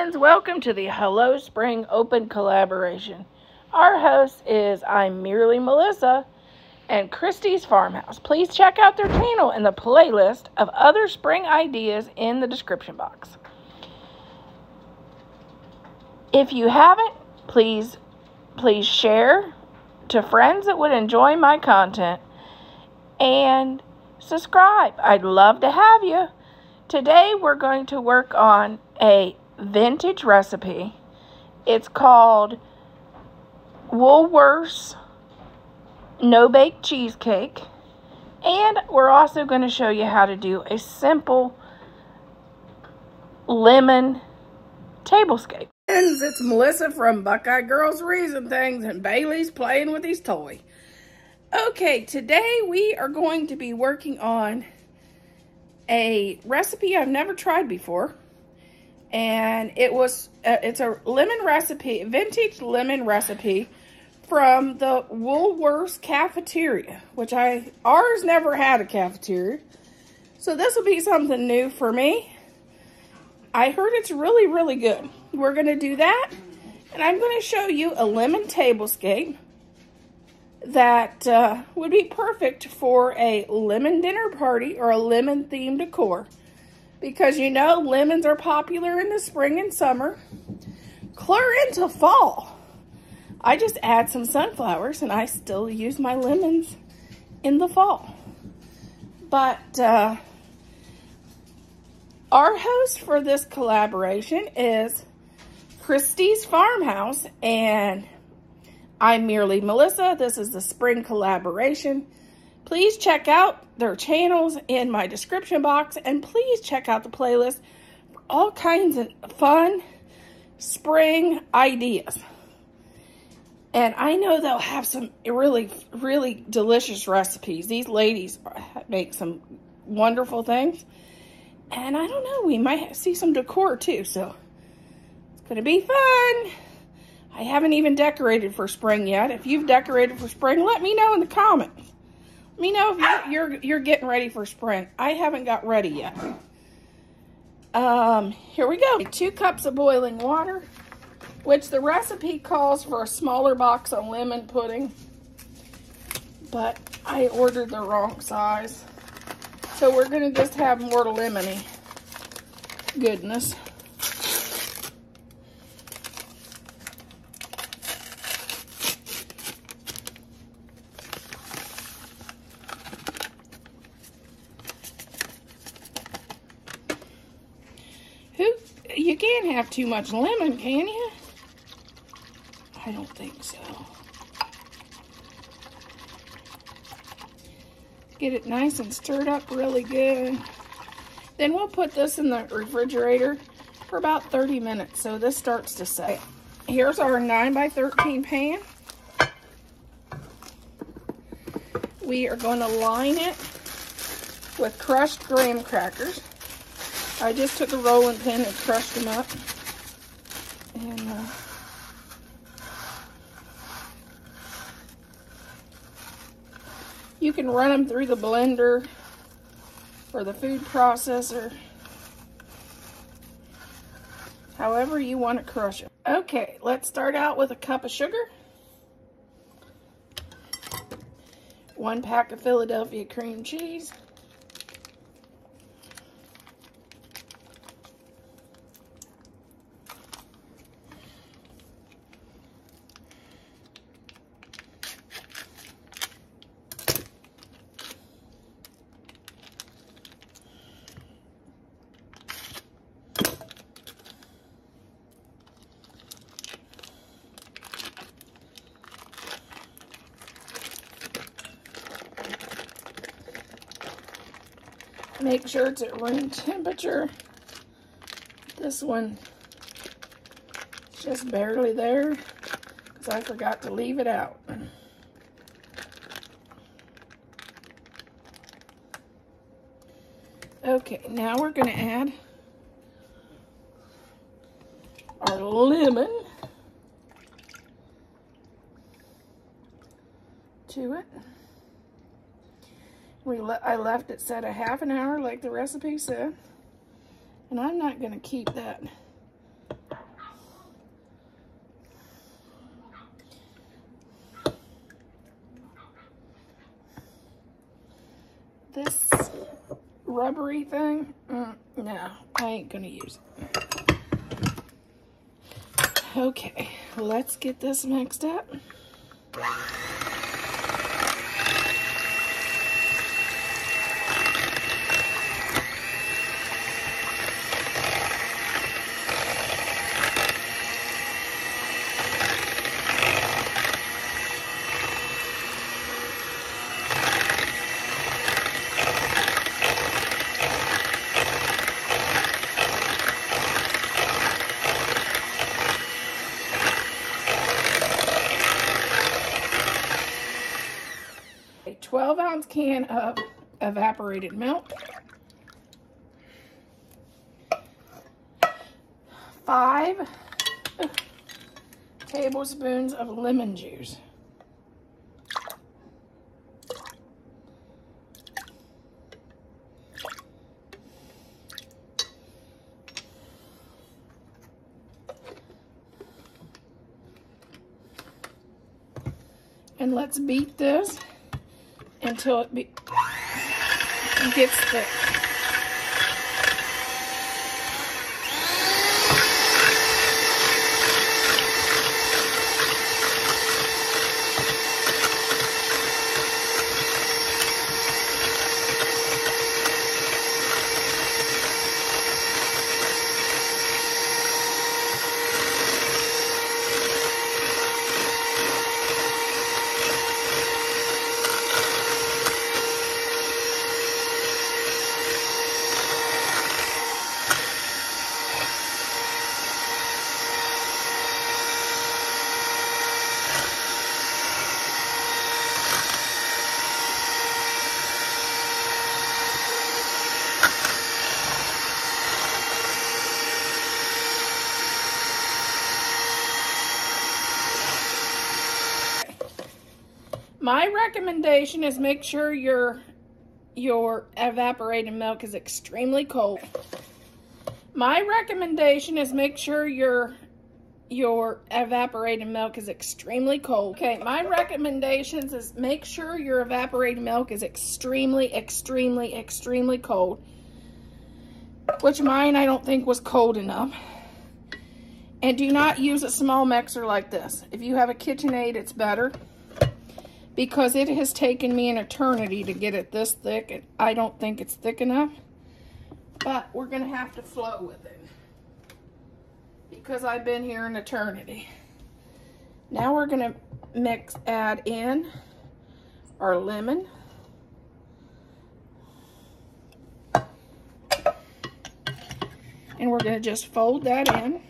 friends, welcome to the Hello Spring Open Collaboration. Our host is I'm Merely Melissa and Christy's Farmhouse. Please check out their channel and the playlist of other spring ideas in the description box. If you haven't, please share to friends that would enjoy my content and subscribe. I'd love to have you. Today we're going to work on a vintage recipe. It's called Wollworth's no-bake cheesecake, and we're also going to show you how to do a simple lemon tablescape. It's Melissa from Buckeye Girls Reason Things, and Bailey's playing with his toy. Okay, today we are going to be working on a recipe I've never tried before, and it's a lemon recipe, vintage lemon recipe from the Woolworth's cafeteria, which ours never had a cafeteria, so this will be something new for me. I heard it's really, really good. We're going to do that, and I'm going to show you a lemon tablescape that would be perfect for a lemon dinner party or a lemon themed decor, because you know lemons are popular in the spring and summer. Clear into fall, I just add some sunflowers and I still use my lemons in the fall. But our host for this collaboration is Christy's Farmhouse, and I'm Merely Melissa. This is the spring collaboration. Please check out their channels in my description box, and please check out the playlist for all kinds of fun spring ideas. And I know they'll have some really, really delicious recipes. These ladies make some wonderful things. And I don't know, we might see some decor too, so it's going to be fun. I haven't even decorated for spring yet. If you've decorated for spring, let me know in the comments. Let me know if you're getting ready for spring. I haven't got ready yet. Here we go. 2 cups of boiling water, which the recipe calls for a smaller box of lemon pudding, but I ordered the wrong size. So we're going to just have more lemony goodness. You can't have too much lemon, can you? I don't think so. Get it nice and stirred up really good. Then we'll put this in the refrigerator for about 30 minutes so this starts to set. Here's our 9x13 pan. We are going to line it with crushed graham crackers. I just took a rolling pin and crushed them up. And you can run them through the blender or the food processor, however you want to crush it. Okay, let's start out with a cup of sugar, 1 pack of Philadelphia cream cheese, make sure it's at room temperature. This one is just barely there because I forgot to leave it out. Okay, now we're going to add our lemon to it. I left it set a half an hour like the recipe said, and I'm not going to keep that rubbery thing. No, I ain't gonna use it. Okay, let's get this mixed up. A 12-ounce can of evaporated milk, 5 tablespoons of lemon juice, and let's beat this until it gets thick. My recommendation is make sure your evaporated milk is extremely cold. My recommendation is make sure your evaporated milk is extremely cold. Okay, my recommendations is make sure your evaporated milk is extremely cold. Which mine I don't think was cold enough. And do not use a small mixer like this. If you have a KitchenAid, it's better, because it has taken me an eternity to get it this thick, and I don't think it's thick enough. But we're gonna have to flow with it, because I've been here an eternity. Now we're gonna add in our lemon. And we're gonna just fold that in.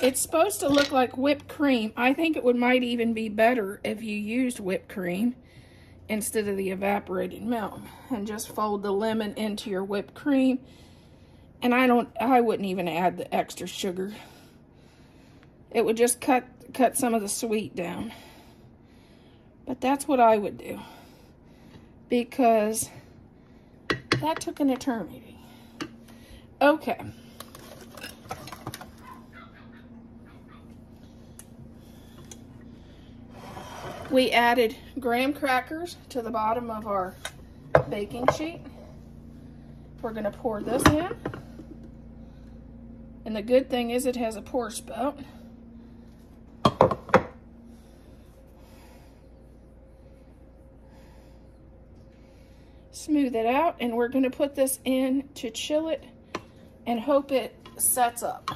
It's supposed to look like whipped cream. I think it might even be better if you used whipped cream instead of the evaporated milk, and just fold the lemon into your whipped cream. And I wouldn't even add the extra sugar. It would just cut some of the sweet down. But that's what I would do, because that took an eternity. Okay. We added graham crackers to the bottom of our baking sheet. We're going to pour this in. And the good thing is it has a pour spout. Smooth it out, and we're going to put this in to chill it and hope it sets up.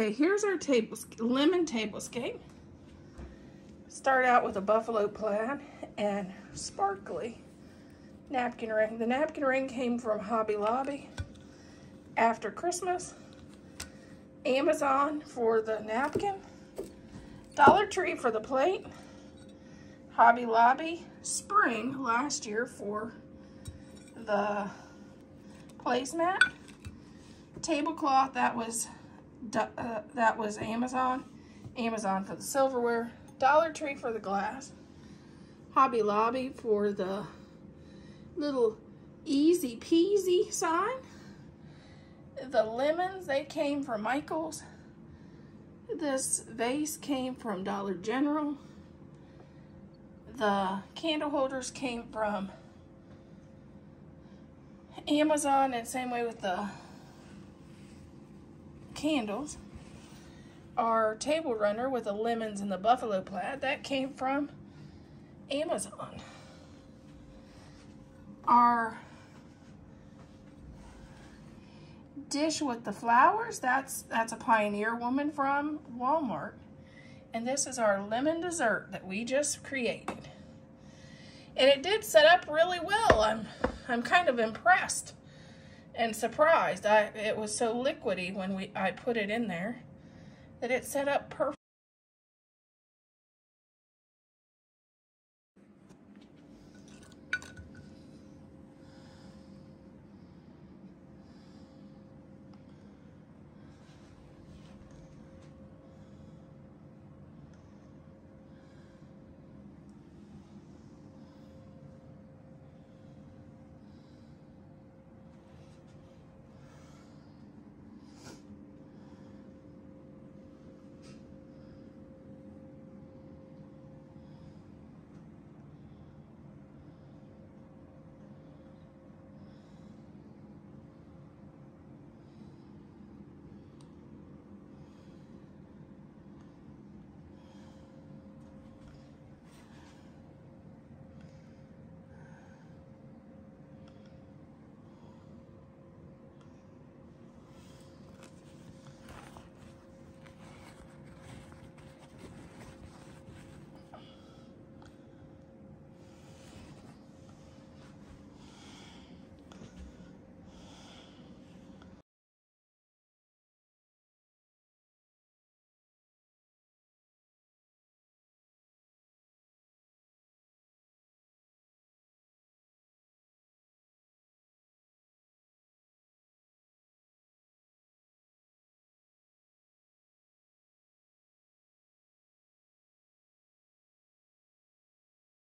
Okay, here's our lemon tablescape. Start out with a buffalo plaid and sparkly napkin ring. The napkin ring came from Hobby Lobby after Christmas. Amazon for the napkin. Dollar Tree for the plate. Hobby Lobby spring last year for the placemat. Tablecloth, that was Amazon. Amazon for the silverware. Dollar Tree for the glass. Hobby Lobby for the little easy peasy sign. The lemons, they came from Michael's. This vase came from Dollar General. The candle holders came from Amazon, and same way with the candles. Our table runner with the lemons and the buffalo plaid, that came from Amazon. Our dish with the flowers, that's a Pioneer Woman from Walmart. And this is our lemon dessert that we just created. And it did set up really well. I'm kind of impressed and surprised. It was so liquidy when I put it in there that it set up perfect.